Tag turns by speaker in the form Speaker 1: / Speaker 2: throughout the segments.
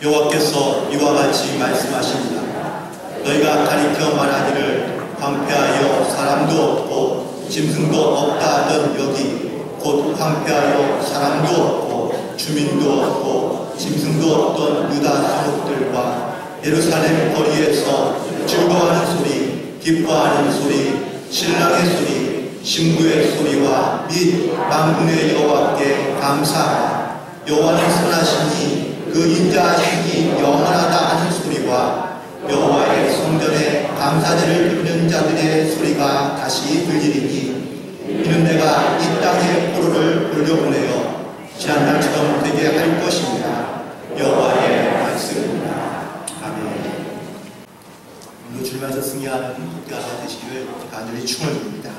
Speaker 1: 여호와께서 이와 같이 말씀하십니다. 너희가 가리켜 말하기를 황폐하여 사람도 없고 짐승도 없다 하던 여기 곧 황폐하여 사람도 없고 주민도 없고 짐승도 없던 유다 성읍들과 예루살렘 거리에서 즐거워하는 소리, 기뻐하는 소리, 신랑의 소리, 신부의 소리와 및 만군의 여호와께 감사하라. 여호와는 선하시니 그 인자하시니 영원하다 하는 소리와 여호와의 성전에 감사제를 드리는 자들의 소리가 다시 들리리니 이는 내가 이 땅에 포로를 돌려보내어 지난날처럼 되게 할 것입니다. 여호와의 말씀입니다. 아멘. 오늘도 주님께서 승리하는 복되가 되시기를 간절히 충을 드립니다.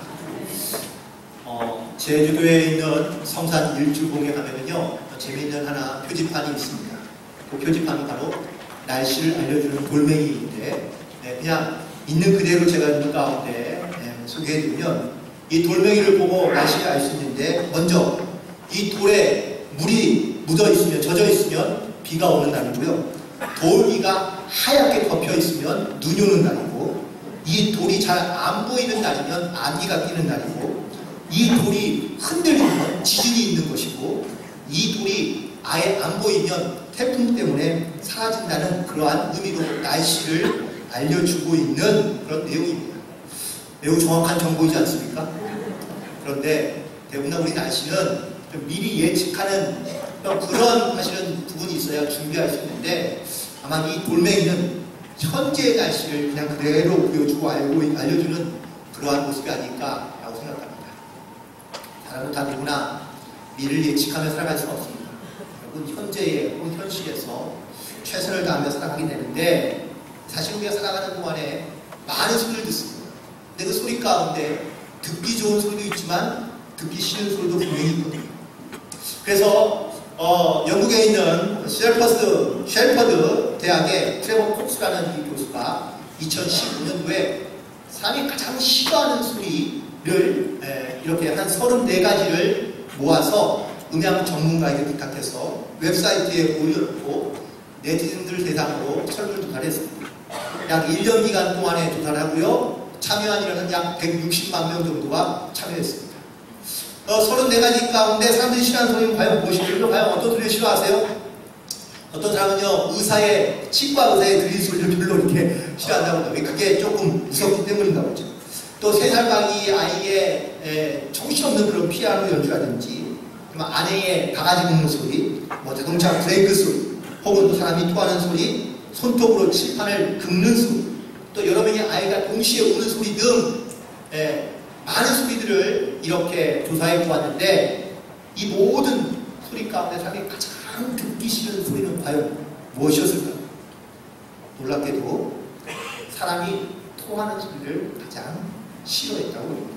Speaker 1: 제주도에 있는 성산 일주봉에 가면은요 재미있는 하나 표지판이 있습니다. 그 표지판은 바로 날씨를 알려주는 돌멩이인데 그냥 있는 그대로 제가 있는 가운데 소개해드리면 이 돌멩이를 보고 날씨를 알 수 있는데 먼저 이 돌에 물이 묻어 있으면 젖어 있으면 비가 오는 날이고요. 돌 위가 하얗게 덮여 있으면 눈이 오는 날이고 이 돌이 잘 안 보이는 날이면 안개가 끼는 날이고 이 돌이 흔들리면 지진이 있는 것이고 이 돌이 아예 안 보이면 태풍 때문에 사라진다는 그러한 의미로 날씨를 알려주고 있는 그런 내용입니다. 매우 정확한 정보이지 않습니까? 그런데 대부분 우리 날씨는 좀 미리 예측하는 그런 사실은 부분이 있어야 준비할 수 있는데 아마 이 돌멩이는 현재의 날씨를 그냥 그대로 보여주고 알려주는 그러한 모습이 아닐까라고 생각합니다. 사람은 다 누구나 미래를 예측하며 살아갈 수는 없습니다. 결국은 현재의 혹은 현실에서 최선을 다하며 살아가게 되는데 사실 우리가 살아가는 동안에 많은 소리를 듣습니다. 근데 그 소리 가운데 듣기 좋은 소리도 있지만 듣기 싫은 소리도 분명히 있거든요. 그래서 영국에 있는 쉘퍼드 대학의 트레버 콕스라는 이 교수가 2015년도에 사람이 가장 싫어하는 소리를 이렇게 한 34가지를 모아서 음향 전문가에게 부탁해서 웹사이트에 올려놓고 네티즌들 대상으로 설문을 조사했습니다. 약 1년 기간 동안에 조사하고요. 참여한 인원은 약 160만 명 정도가 참여했습니다. 34가지 가운데 사람들이 싫어하는 소리는 과연 무엇일까요? 과연 어떤 소리를 싫어하세요? 어떤 사람은요, 치과 의사의 들릴 소리를 별로 이렇게 싫어한다고 해요. 그게 조금 무섭기 때문인가 보죠. 또 3살박이 아이의 정신없는 그런 피아노 연주라든지, 아내의 바가지 긁는 소리, 자동차 브레이크 소리, 혹은 또 사람이 토하는 소리, 손톱으로 칠판을 긁는 소리, 또 여러 명의 아이가 동시에 우는 소리 등 많은 소리들을 이렇게 조사해 보았는데 이 모든 소리 가운데 사람이 가장 듣기 싫은 소리는 과연 무엇이었을까요? 놀랍게도 사람이 토하는 소리를 가장 싫어했다고 합니다.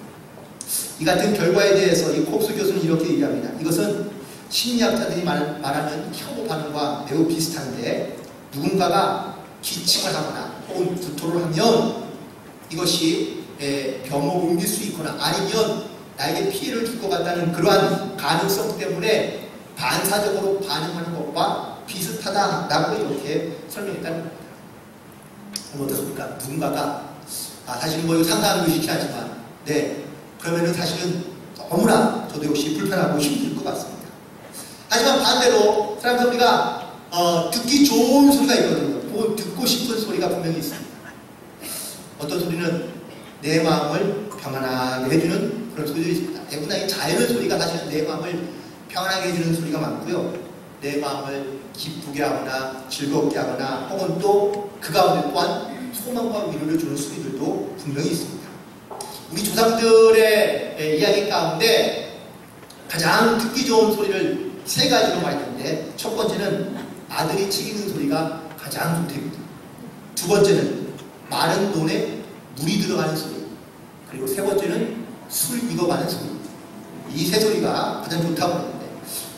Speaker 1: 이 같은 결과에 대해서 이 콕스 교수는 이렇게 얘기합니다. 이것은 심리학자들이 말하는 혐오 반응과 매우 비슷한데 누군가가 기침을 하거나 혹은 구토를 하면 이것이 병을 옮길 수 있거나 아니면 나에게 피해를 줄 것 같다는 그러한 가능성 때문에 반사적으로 반응하는 것과 비슷하다라고 이렇게 설명했다는 겁니다. 어떻습니까? 누군가가 사실은 이거 상상하는 것이 쉽지 않지만 그러면은 사실은 너무나 저도 역시 불편하고 힘들 것 같습니다. 하지만 반대로 사람들 우리가 듣기 좋은 소리가 있거든요. 혹은 듣고 싶은 소리가 분명히 있습니다. 어떤 소리는 내 마음을 평안하게 해주는 그런 소리들이 있습니다. 대부분 이 자연의 소리가 사실은 내 마음을 평안하게 해주는 소리가 많고요. 내 마음을 기쁘게 하거나 즐겁게 하거나 혹은 또 그 가운데 또한 소망과 위로를 주는 소리들도 분명히 있습니다. 우리 조상들의 이야기 가운데 가장 듣기 좋은 소리를 3가지로 말했는데 첫 번째는 아들이 튀기는 소리가 가장 좋답니다. 두 번째는 마른 논에 물이 들어가는 소리, 그리고 세 번째는 술 익어가는 소리. 이 세 소리가 가장 좋다고 하는데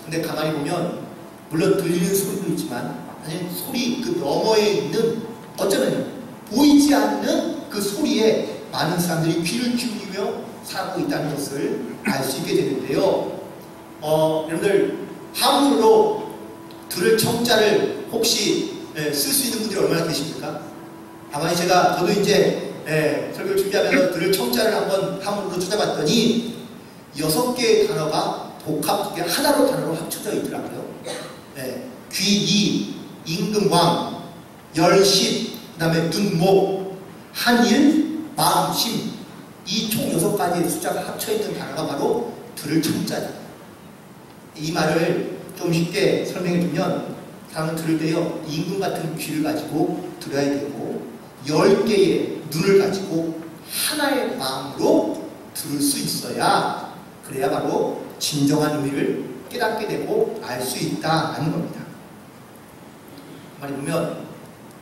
Speaker 1: 근데 가만히 보면 물론 들리는 소리도 있지만 사실 소리 그 너머에 있는 어쩌면 보이지 않는 그 소리에 많은 사람들이 귀를 기울이며 살고 있다는 것을 알 수 있게 되는데요. 여러분들 한국어로 들을 청자를 혹시 쓸 수 있는 분들이 얼마나 계십니까? 가만히 저도 이제 설교를 준비하면서 들을 청자를 한번 함으로 찾아봤더니 6개의 단어가 복합, 하나로 단어로 합쳐져 있더라고요. 귀, 임금, 왕, 열심, 그 다음에 눈, 목, 한일, 마음, 심. 이 총 6가지의 숫자가 합쳐있는 단어가 바로 들을 청자다. 이 말을 좀 쉽게 설명해주면 사람은 들을 때요, 임금 같은 귀를 가지고 들어야 되고 10개의 눈을 가지고 하나의 마음으로 들을 수 있어야, 그래야 바로 진정한 의미를 깨닫게 되고 알 수 있다는 겁니다. 말이 보면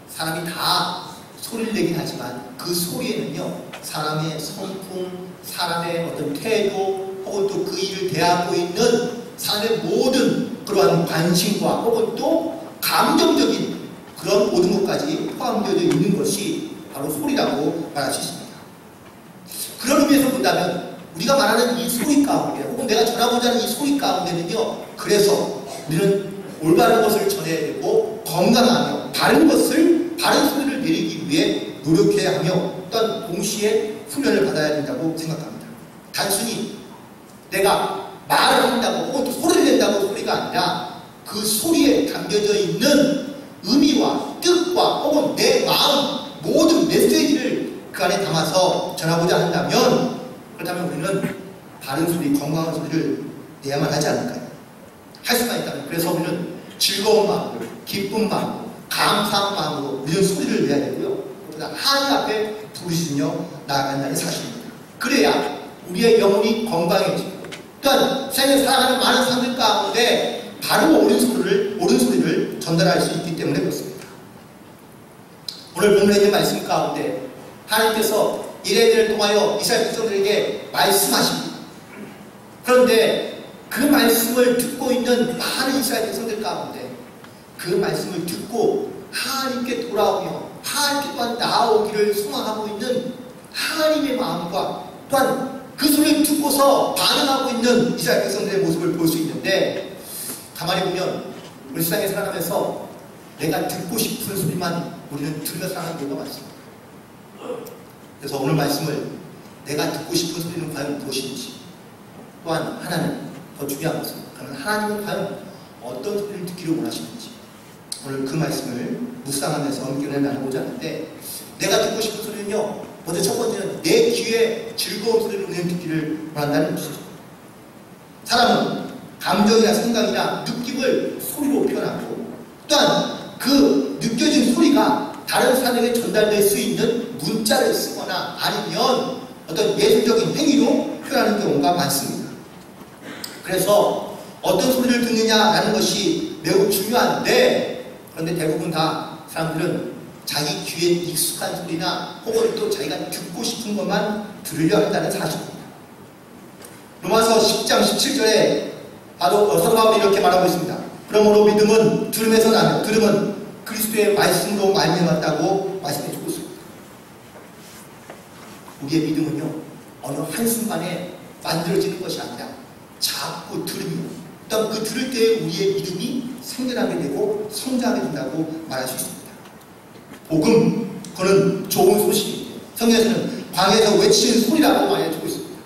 Speaker 1: 사람이 다 소리를 내긴 하지만 그 소리에는요, 사람의 성품, 사람의 어떤 태도, 혹은 또 그 일을 대하고 있는 사람의 모든 그러한 관심과 혹은 또 감정적인 그런 모든 것까지 포함되어 있는 것이 바로 소리라고 말할 수 있습니다. 그런 의미에서 본다면 우리가 말하는 이 소리 가운데, 혹은 내가 전하고자 하는 이 소리 가운데는요, 그래서 우리는 올바른 것을 전해야 되고 건강하며 바른 소리를 내리기 위해 노력해야 하며, 또한 동시에 훈련을 받아야 된다고 생각합니다. 단순히 내가 말을 한다고 혹은 또 소리를 낸다고 소리가 아니라 그 소리에 담겨져 있는 의미와 뜻과 혹은 내 마음, 모든 메시지를 그 안에 담아서 전하고자 한다면, 그렇다면 우리는 바른 소리, 건강한 소리를 내야만 하지 않을까요? 할 수만 있다면. 그래서 우리는 즐거운 마음으로, 기쁜 마음으로, 감사한 마음으로 우리는 소리를 내야 되고요. 하나님 앞에 부르짖으며 나아간다는 사실입니다. 그래야 우리의 영혼이 건강해지고, 또한 세상에 살아가는 많은 사람들 가운데 바로 옳은 소리를 전달할 수 있기 때문에 그렇습니다. 오늘 본문에 있는 말씀 가운데 하나님께서 이레미야를 통하여 이스라엘 백성들에게 말씀하십니다. 그런데 그 말씀을 듣고 있는 많은 이스라엘 백성들 가운데 그 말씀을 듣고 하나님께 돌아오며 하나님께 또한 나아오기를 소망하고 있는 하나님의 마음과, 또한 그 소리를 듣고서 반응하고 있는 이스라엘 백성들의 모습을 볼 수 있는데, 가만히 보면 우리 세상에 살아가면서 내가 듣고 싶은 소리만 우리는 들으며 살아가는 경우가 많습니다. 그래서 오늘 말씀을 내가 듣고 싶은 소리는 과연 무엇인지, 또한 하나는 더 중요한 것은 그러면 하나님은 과연 어떤 소리를 듣기를 원하시는지, 오늘 그 말씀을 묵상하면서 의견을 나누고자 하는데, 내가 듣고 싶은 소리는요, 먼저 첫 번째는 내 귀에 즐거운 소리를 우리는 듣기를 원한다는 것이죠. 사람은 감정이나 생각이나 느낌을 소리로 표현하고, 또한 그 느껴진 소리가 다른 사람에게 전달될 수 있는 문자를 쓰거나 아니면 어떤 예술적인 행위로 표현하는 경우가 많습니다. 그래서 어떤 소리를 듣느냐라는 것이 매우 중요한데, 그런데 대부분 다 사람들은 자기 귀에 익숙한 소리나 혹은 또 자기가 듣고 싶은 것만 들으려 한다는 사실입니다. 로마서 10장 17절에 바로 사도 바울이 이렇게 말하고 있습니다. 그러므로 믿음은 들음에서 나며 들음은 그리스도의 말씀으로 말미암았다고 말씀해 주고 있습니다. 우리의 믿음은요, 어느 한순간에 만들어지는 것이 아니라 자꾸 들으며, 또한 그 들을 때에 우리의 믿음이 생겨나게 되고 성장하게 된다고 말할 수 있습니다. 복음, 그는 좋은 소식이에요. 성경에서는 광야에서 외치는 소리라고 말해주고 있습니다.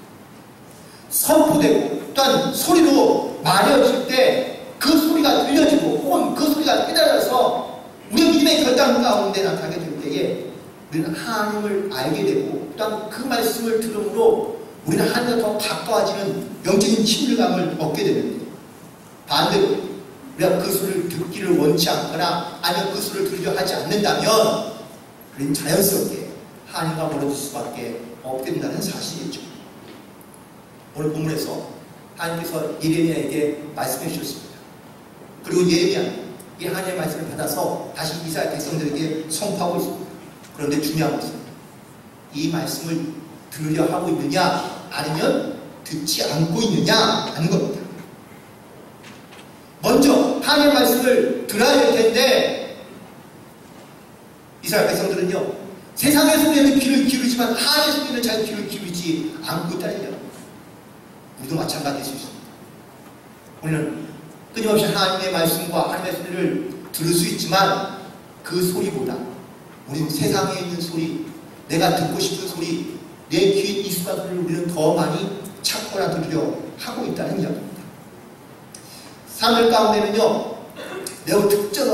Speaker 1: 선포되고 또한 소리로 말해질 때 그 소리가 들려지고 혹은 그 소리가 깨달아서 우리의 믿음의 결단 가운데 나타나게 될 때에 우리는 하나님을 알게 되고, 또한 그 말씀을 들음으로 우리는 하나님과 더 가까워지는 영적인 친밀감을 얻게 되는데, 반대로 우리가 그 소리를 듣기를 원치 않거나 아니면 그 소리를 들으려 하지 않는다면 우리는 자연스럽게 하나님과 멀어질 수밖에 없게 된다는 사실이죠. 오늘 본문에서 하나님께서 예레미야에게 말씀해 주셨습니다. 그리고 예레미야는 이 하나님의 말씀을 받아서 다시 이스라엘 백성들에게 선포하고 있습니다. 그런데 중요한 것은 이 말씀을 들으려 하고 있느냐 아니면 듣지 않고 있느냐 하는 겁니다. 먼저 하나님의 말씀을 들어야 될 텐데, 이스라엘 백성들은요, 세상의 소리에는 귀를 기울이지만 하나님의 소리에는 잘 귀를 기울이지 않고 있다는 거예요. 우리도 마찬가지일 수 있습니다. 우리는 끊임없이 하나님의 말씀과 하나님의 소리를 들을 수 있지만 그 소리보다 우리는 세상에 있는 소리, 내가 듣고 싶은 소리, 내 귀에 익숙한 소리를 우리는 더 많이 찾거나 들으려 하고 있다는 이야기입니다. 삶을 가운데는요,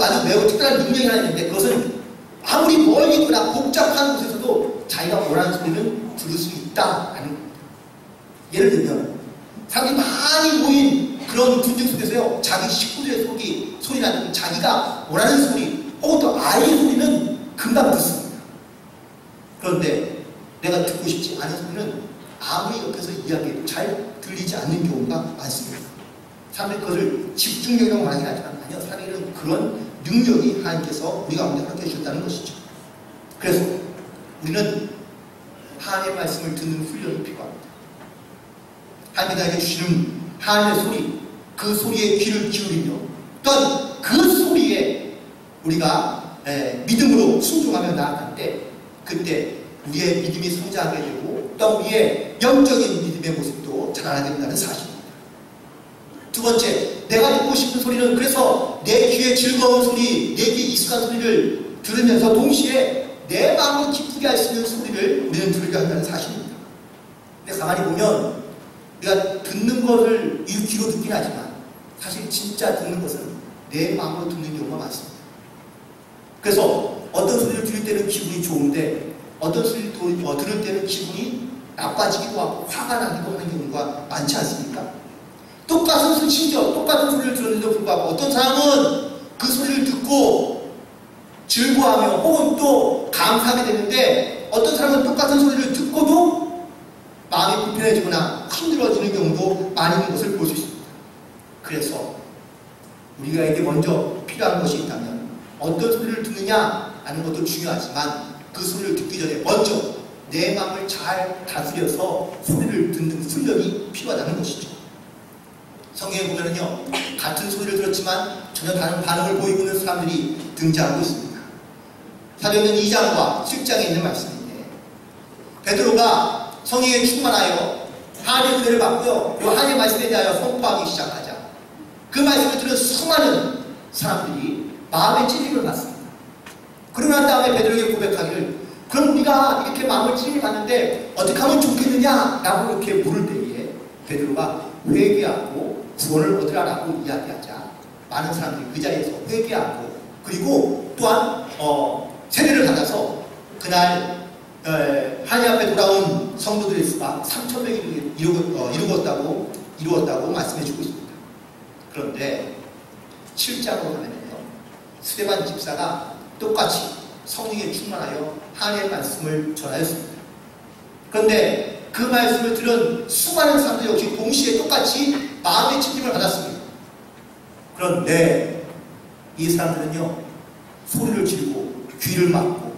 Speaker 1: 아주 매우 특별한 능력이 하나 있는데, 그것은 아무리 멀리 있거나 복잡한 곳에서도 자기가 원하는 소리는 들을 수 있다라는 겁니다. 예를 들면 사람들이 많이 모인 그런 군중 속에서요, 자기 식구들의 소리 나는 자기가 원하는 소리, 혹은 또 아이의 소리는 금방 듣습니다. 그런데 내가 듣고 싶지 않은 소리는 아무리 옆에서 이야기해도 잘 들리지 않는 경우가 많습니다. 사람들이 그것을 집중력이라고 말하긴 하지만 아니요, 사람들은 그런 능력이 하나님께서 우리 가운데 허락해 주셨다는 것이죠. 그래서 우리는 하나님의 말씀을 듣는 훈련이 필요합니다. 하나님이 나에게 주시는 하나님의 소리, 그 소리에 귀를 기울이며 또한 그 소리에 우리가 믿음으로 순종하며 나아갈 때, 그때 우리의 믿음이 성장하게 되고 또 우리의 영적인 믿음의 모습도 자라나게 된다는 사실입니다. 두 번째, 내가 듣고 싶은 소리는 그래서 내 귀에 즐거운 소리, 내 귀에 익숙한 소리를 들으면서 동시에 내 마음을 기쁘게 할 수 있는 소리를 우리는 들으려 한다는 사실입니다. 근데 가만히 보면 우리가 듣는 것을 이 귀로 듣긴 하지만 사실 진짜 듣는 것은 내 마음으로 듣는 경우가 많습니다. 그래서 어떤 소리를 들을 때는 기분이 좋은데 어떤 소리를 들을 때는 기분이 나빠지기도 하고 화가 나기도 하는 경우가 많지 않습니까? 심지어 똑같은 소리를 들었는데도 불구하고 어떤 사람은 그 소리를 듣고 즐거워하며 혹은 또 감사하게 되는데 어떤 사람은 똑같은 소리를 듣고도 마음이 불편해지거나 힘들어지는 경우도 많이 있는 것을 볼 수 있습니다. 그래서 우리가에게 먼저 필요한 것이 있다면 어떤 소리를 듣느냐 하는 것도 중요하지만 그 소리를 듣기 전에 먼저 내 마음을 잘 다스려서 소리를 듣는 훈련이 필요하다는 것이죠. 성경에 보면은요, 같은 소리를 들었지만 전혀 다른 반응을 보이고 있는 사람들이 등장하고 있습니다. 사도행전 2장과 7장에 있는 말씀인데, 베드로가 성령에 충만하여 하나님의 은혜를 받고요, 이 하나님의 말씀에 대하여 선포하기 시작하자 그 말씀을 들은 수많은 사람들이 마음의 찔림을 받습니다. 그러고 난 다음에 베드로에게 고백하기를, 그럼 우리가 이렇게 마음을 찔림을 받는데 어떻게 하면 좋겠느냐 라고 이렇게 물을 때에 베드로가 회개하고 구원을 얻으라라고 이야기하자 많은 사람들이 그 자리에서 회개하고 그리고 또한 세례를 받아서 그날 하나님 앞에 돌아온 성도들의 수가 3,000명이 이루었다고 말씀해주고 있습니다. 그런데 7장으로 가면요, 스데반 집사가 똑같이 성령에 충만하여 하나님의 말씀을 전하였습니다. 그런데 그 말씀을 들은 수많은 사람들이 역시 동시에 똑같이 마음의 찔림을 받았습니다. 그런데 이 사람들은요, 소리를 지르고 귀를 막고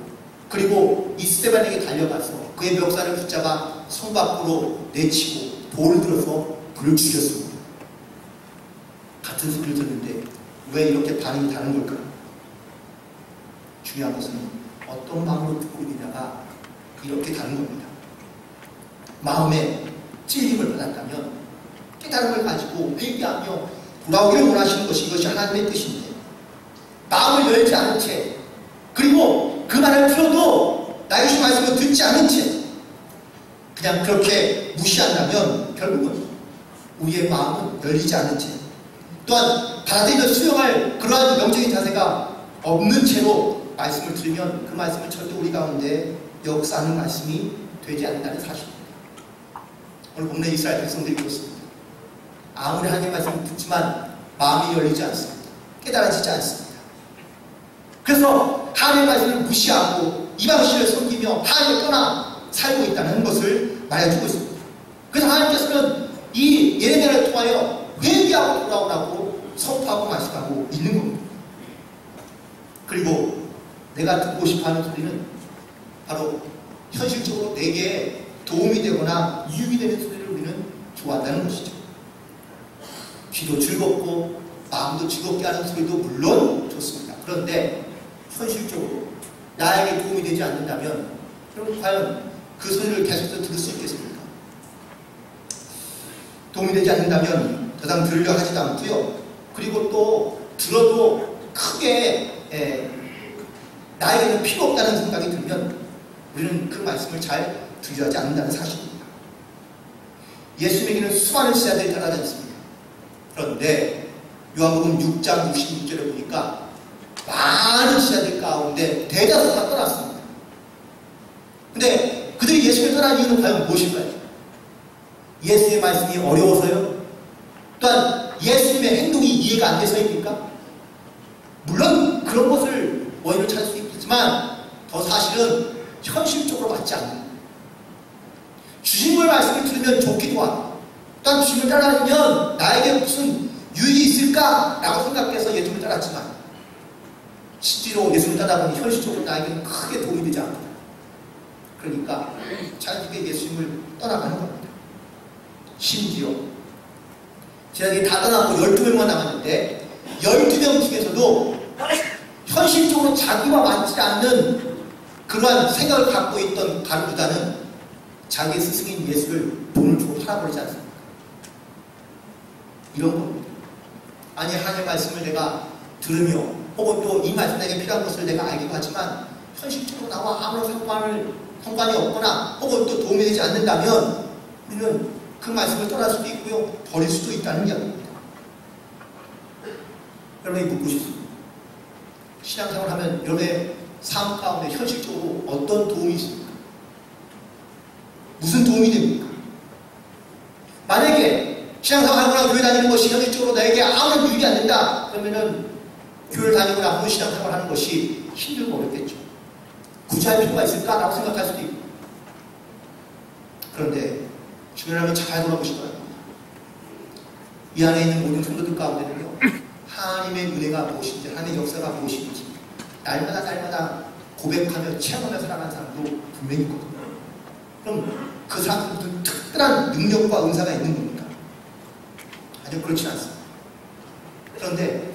Speaker 1: 그리고 이 스데반에게 달려가서 그의 멱살을 붙잡아 성 밖으로 내치고 돌을 들어서 그를 죽였습니다. 같은 소리를 듣는데 왜 이렇게 반응이 다른 걸까요? 중요한 것은 어떤 마음으로 듣고 있느냐가 이렇게 다른 겁니다. 마음에 찔림을 받았다면 깨달음을 가지고 회개하며 돌아오기를 원하시는 것이 이것이 하나님의 뜻인데, 마음을 열지 않은 채 그리고 그 말을 들어도 나의 주신 말씀을 듣지 않은 채 그냥 그렇게 무시한다면 결국은 우리의 마음은 열리지 않은 채 또한 받아들이며 수용할 그러한 영적인 자세가 없는 채로 말씀을 들으면 그 말씀을 절대 우리 가운데 역사하는 말씀이 되지 않는다는 사실입니다. 오늘 본문의 이스라엘 백성들이 그렇습니다. 아무리 하나님의 말씀을 듣지만 마음이 열리지 않습니다. 깨달아지지 않습니다. 그래서 하나님의 말씀을 무시하고 이방신을 섬기며 하나님을 떠나 살고 있다는 것을 말해주고 있습니다. 그래서 하나님께서는 이 예레미야를 통하여 회개하고 돌아오라고 선포하고 말씀하고 있는 겁니다. 그리고 내가 듣고 싶어하는 소리는 바로 현실적으로 내게 도움이 되거나 유익이 되는 소리를 우리는 좋아한다는 것이죠. 귀도 즐겁고 마음도 즐겁게 하는 소리도 물론 좋습니다. 그런데 현실적으로 나에게 도움이 되지 않는다면 그럼 과연 그 소리를 계속해서 들을 수 있겠습니까? 도움이 되지 않는다면 더 이상 들으려 하지도 않고요. 그리고 또 들어도 크게 나에게는 필요 없다는 생각이 들면 우리는 그 말씀을 잘 들여하지 않는다는 사실입니다. 예수님에게는 수많은 제자들이 따라다녔습니다. 그런데 요한복음 6장 66절에 보니까 많은 제자들 가운데 대다수가 떠났습니다. 근데 그들이 예수님을 떠난 이유는 과연 무엇일까요? 예수님의 말씀이 어려워서요? 또한 예수님의 행동이 이해가 안 돼서입니까? 물론 그런 것을 원인을 찾을 수 있겠지만 더 사실은 현실적으로 맞지 않는, 주님의 말씀을 들으면 좋기도 하고 또한 주님을 따라다니면 나에게 무슨 유익이 있을까라고 생각해서 예수님을 따랐지만 실제로 예수님을 따라보니 현실적으로 나에게는 크게 도움이 되지 않습니다. 그러니까 자연스럽게 예수님을 떠나가는 겁니다. 심지어 제자들이 다 떠나고 12명만 남았는데 12명 중에서도 현실적으로 자기와 맞지 않는 그러한 생각을 갖고 있던 가룟유다는 자기 스승인 예수를 돈을 주고 팔아버리지 않습니까? 이런 겁니다. 아니, 하나님의 말씀을 내가 들으며 혹은 또 이 말씀 내게 필요한 것을 내가 알기도 하지만 현실적으로 나와 아무런 상관이 없거나 혹은 또 도움이 되지 않는다면 우리는 그 말씀을 떠날 수도 있고요, 버릴 수도 있다는 이야기입니다. 여러분이 묻고 싶습니다. 신앙생활 하면 여러분의 삶 가운데 현실적으로 어떤 도움이 있습니까? 무슨 도움이 됩니까? 만약에 신앙생활 하거나 교회 다니는 것이 현실적으로 나에게 아무런 유익이 안 된다 그러면은 교회를 다니거나 혹은 신앙생활 하는 것이 힘들고 어렵겠죠. 굳이 할 필요가 있을까라고 생각할 수도 있고. 그런데 주변을 한번 잘 돌아보시기 바랍니다. 이 안에 있는 모든 성도들 가운데는요, 하나님의 은혜가 무엇인지, 하나님의 역사가 무엇인지 날마다 고백하며 체험하며 살아가는 사람도 분명히 있거든요. 그럼 그 사람들은 특별한 능력과 은사가 있는 겁니까? 아니요, 그렇지 않습니다. 그런데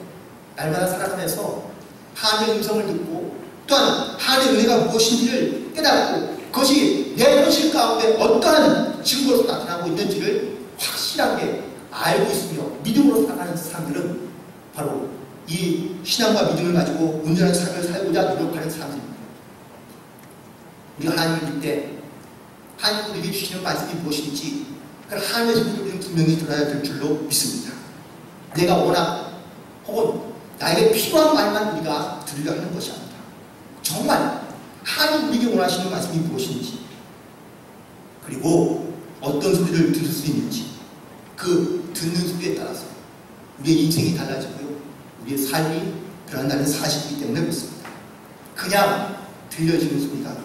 Speaker 1: 날마다 살아가면서 하나님의 음성을 듣고 또한 하나님의 은혜가 무엇인지를 깨닫고 그것이 내 현실 가운데 어떠한 증거로 나타나고 있는지를 확실하게 알고 있으며 믿음으로 살아가는 사람들은 바로 이 신앙과 믿음을 가지고 온전한 삶을 살고자 노력하는 사람들입니다. 우리가 하나님을 믿을 때 하나님 우리에게 주시는 말씀이 무엇인지 그 하나님의 소리를 우리는 분명히 들어야 될 줄로 믿습니다. 내가 원하고 혹은 나에게 필요한 말만 우리가 들으려 하는 것이 아니다. 정말 하나님 우리에게 원하시는 말씀이 무엇인지 그리고 어떤 소리를 들을 수 있는지 그 듣는 소리에 따라서 우리의 인생이 달라지고요, 우리의 삶이 변한다는 사실이기 때문에 그렇습니다. 그냥 들려지는 소리가 아니라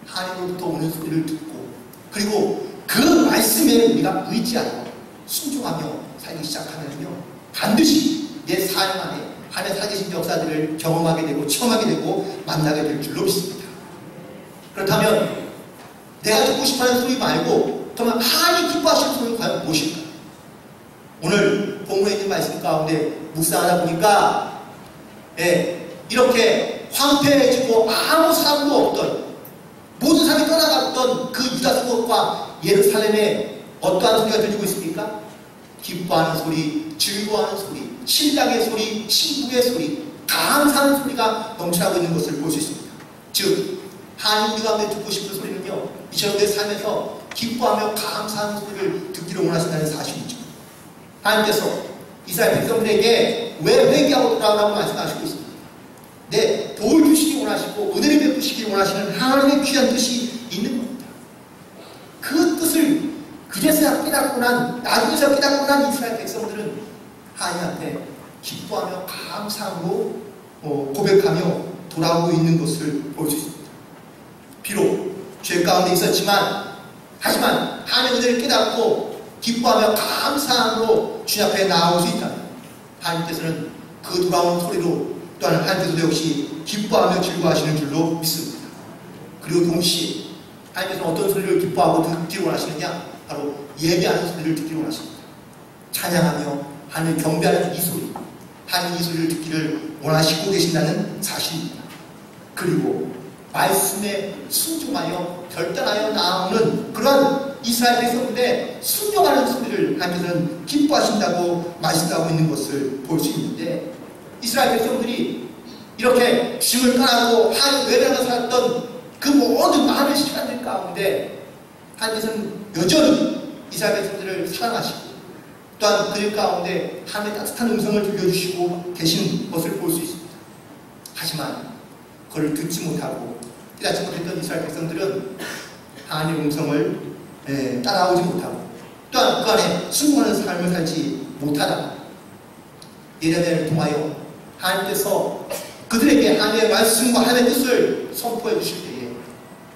Speaker 1: 하나님으로부터 오는 소리를 듣고 그리고 그 말씀에 우리가 의지하여 순종하며 살기 시작하면요, 반드시 내 삶 안에 하나님의 살아계신 역사들을 경험하게 되고 체험하게 되고 만나게 될 줄로 믿습니다. 그렇다면 내가 듣고 싶어하는 소리 말고 정말 하나님 기뻐하시는 소리는 과연 무엇일까? 오늘 본문에 있는 말씀 가운데 묵상하다 보니까 이렇게 황폐해지고 아무 사람도 없던 모든 사람이 떠나갔던 그 유다 성읍과 예루살렘에 어떠한 소리가 들리고 있습니까? 기뻐하는 소리, 즐거워하는 소리, 신랑의 소리, 신부의 소리, 감사하는 소리가 넘쳐나고 있는 것을 볼 수 있습니다. 즉 하나님 우리 가운데 듣고 싶은 소리는요, 이처럼 내 삶에서 기뻐하며 감사하는 소리를 듣기를 원하신다는 사실이죠. 하나님께서 이스라엘 백성들에게 왜 회개하고 돌아오라고 말씀하시고 있습니다. 네, 도울 주시기 원하시고 은혜를 베푸시기 원하시는 하나님의 귀한 뜻이 있는 겁니다. 그 뜻을 그제서야 깨닫고 나중에서 깨닫고 난 이스라엘 백성들은 하나님 앞에 기뻐하며 감사하고 고백하며 돌아오고 있는 것을 볼 수 있습니다. 비록 죄 가운데 있었지만 하지만 하나님의 은혜를 깨닫고 기뻐하며 감사함으로 주님 앞에 나올 수 있다면 하나님께서는 그 돌아오는 소리로 또한 하나님께서도 역시 기뻐하며 즐거워하시는 줄로 믿습니다. 그리고 동시에 하나님께서는 어떤 소리를 기뻐하고 듣기를 원하시느냐? 바로 예배하는 소리를 듣기를 원하십니다. 찬양하며 하나님을 경배하는 이 소리, 하나님 이 소리를 듣기를 원하시고 계신다는 사실입니다. 그리고 말씀에 순종하여 결단하여 나오는 그런 이스라엘 백성들의 순종하는 소리를 하나님께서는 기뻐하신다고 말씀하고 있는 것을 볼 수 있는데, 이스라엘 백성들이 이렇게 짐을 떠나고 하나님 외면하며 살았던 그 모든 많은 시간들 가운데 하나님께서는 여전히 이스라엘 백성들을 사랑하시고 또한 그들 가운데 하나님의 따뜻한 음성을 들려주시고 계신 것을 볼 수 있습니다. 하지만 그걸 듣지 못하고 깨닫지 못했던 이스라엘 백성들은 하나님의 음성을 따라오지 못하고 또한 그 안에 순종하는 삶을 살지 못하다 예레미야를 통하여 하나님께서 그들에게 하나님의 말씀과 하나님의 뜻을 선포해 주실 때에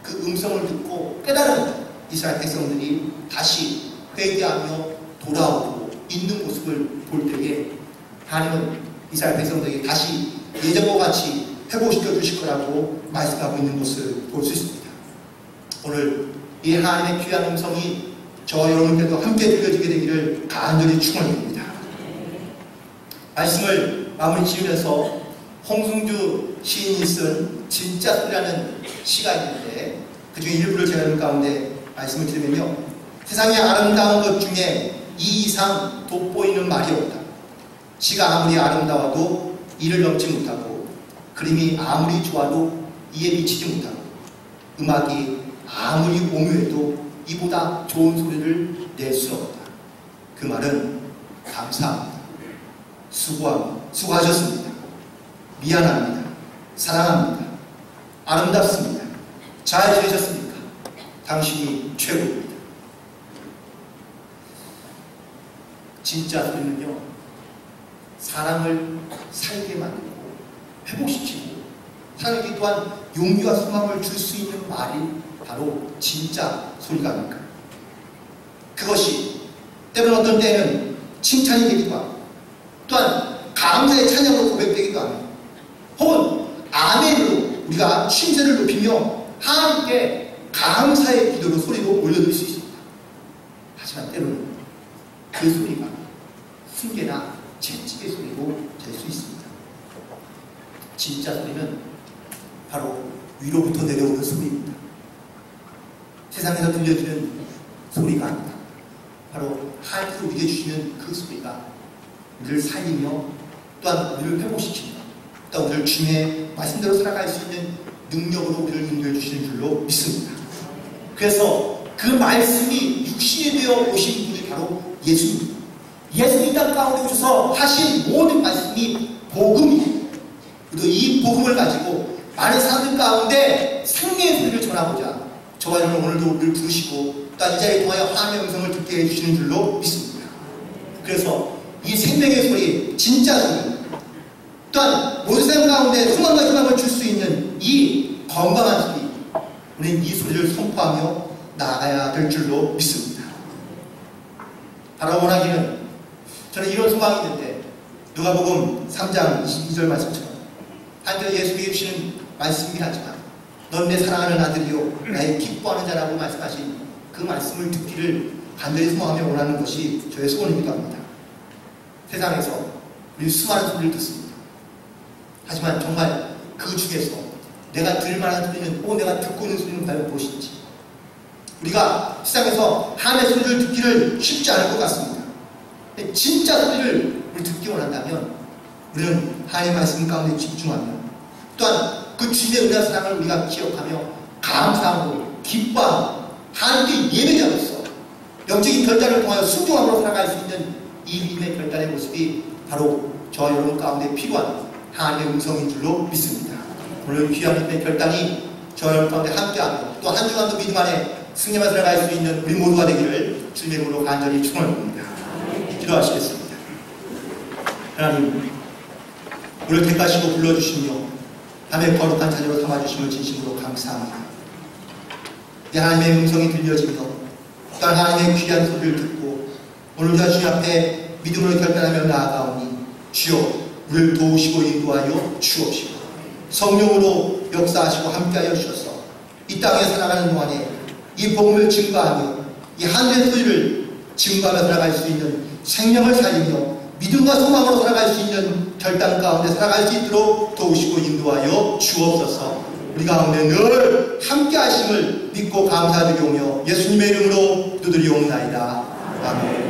Speaker 1: 그 음성을 듣고 깨달은 이스라엘 백성들이 다시 회개하며 돌아오고 있는 모습을 볼 때에 하나님은 이스라엘 백성들에게 다시 예전과 같이 회복시켜 주실 거라고 말씀하고 있는 것을 볼 수 있습니다. 오늘 이 하나님의 귀한 음성이 저와 여러분께도 함께 들려지게 되기를 간절히 축원드립니다. 말씀을 마무리 지으면서 홍승주 시인이 쓴 진짜 소리라는 시가 있는데 그 중에 일부를 제가 여러분 가운데 말씀을 드리면요. 세상에 아름다운 것 중에 이 이상 돋보이는 말이 없다. 시가 아무리 아름다워도 이를 넘지 못하고 그림이 아무리 좋아도 이에 미치지 못하고 음악이 아무리 오묘해도 이보다 좋은 소리를 낼 수 없다. 그 말은 감사합니다. 수고하셨습니다. 미안합니다. 사랑합니다. 아름답습니다. 잘 지내셨습니까? 당신이 최고입니다. 진짜 소리는요, 사람을 살게 만들고 회복시키고 사람에게 또한 용기와 소망을 줄 수 있는 말이 바로 진짜 소리가 아닐까. 그것이 때로는 어떤 때는 칭찬이 되기도 하고 또한 감사의 찬양으로 고백되기도 하고 혹은 아멘으로 우리가 쉼새를 높이며 하나님께 감사의 기도로 소리로 올려드릴 수 있습니다. 하지만 때로는 그 소리가 훈계나 채찍의 소리로 될 수 있습니다. 진짜 소리는 바로 위로부터 내려오는 소리입니다. 세상에서 들려주는 소리가 아니다. 바로 하나님께서 우리에게 주시는 그 소리가 우리를 살리며 또한 우리를 회복시키며 또한 우리를 주님의 말씀대로 살아갈 수 있는 능력으로 우리를 인도해 주시는 줄로 믿습니다. 그래서 그 말씀이 육신이 되어 오신 분이 바로 예수입니다. 예수님 땅 가운데 오셔서 하신 모든 말씀이 복음이에요. 그리고 이 복음을 가지고 많은 사람들 가운데 생명의 소리를 전하고자 저와 여러분 오늘도 우리를 부르시고 또한 이 자리에 통하여 하나님의 음성을 듣게 해주시는 줄로 믿습니다. 그래서 이 생명의 소리, 진짜 소리 또한 모든 사람 가운데 소망과 희망을 줄 수 있는 이 건강한 소리 우리는 이 소리를 선포하며 나아가야 될 줄로 믿습니다. 바로 원하기는 저는 이런 소망이 있는데 누가복음 3장 22절 말씀처럼 하나님께서 예수님이 주시는 말씀이긴 하지만 넌 내 사랑하는 아들이요 나의 기뻐하는 자라고 말씀하신 그 말씀을 듣기를 간절히 소망하며 원하는 것이 저의 소원이기도 합니다. 세상에서 우리 수많은 소리를 듣습니다. 하지만 정말 그 중에서 내가 들을만한 소리는 내가 듣고 있는 소리는 과연 무엇인지 우리가 세상에서 하나님의 소리를 듣기를 쉽지 않을 것 같습니다. 진짜 소리를 우리 듣기 원한다면 우리는 하나님의 말씀 가운데 집중하며 또한 그 주님의 은혜와 사랑을 우리가 기억하며 감사하고 기뻐하며 하나님께 예배자로서 영적인 결단을 통하여 순종함으로 살아갈 수 있는 이 믿음의 결단의 모습이 바로 저와 여러분 가운데 필요한 하나님의 음성인 줄로 믿습니다. 오늘 귀한 믿음의 결단이 저와 여러분 가운데 함께하며 또 한 주간도 믿음 안에 승리만 살아갈 수 있는 우리 모두가 되기를 주님의 이름으로 간절히 축원합니다. 기도하시겠습니다. 하나님, 우리를 택하시고 불러주시며 하나님의 거룩한 자녀로 삼아주심을 진심으로 감사합니다. 하나님의 음성이 들려지며 또한 하나님의 귀한 소리를 듣고 오늘 우리가 주님 앞에 믿음으로 결단하며 나아가오니 주여 우리를 도우시고 인도하여 주옵시고 성령으로 역사하시고 함께하여 주셔서 이 땅에 살아가는 동안에 이 복음을 증거하며 이 하늘의 소리를 증거하며 살아갈 수 있는 생명을 살리며 믿음과 소망으로 살아갈 수 있는 결단 가운데 살아갈 수 있도록 도우시고 인도하여 주옵소서. 우리 가운데 늘 함께 하심을 믿고 감사드리오며 예수님의 이름으로 두드리옵나이다. 아멘.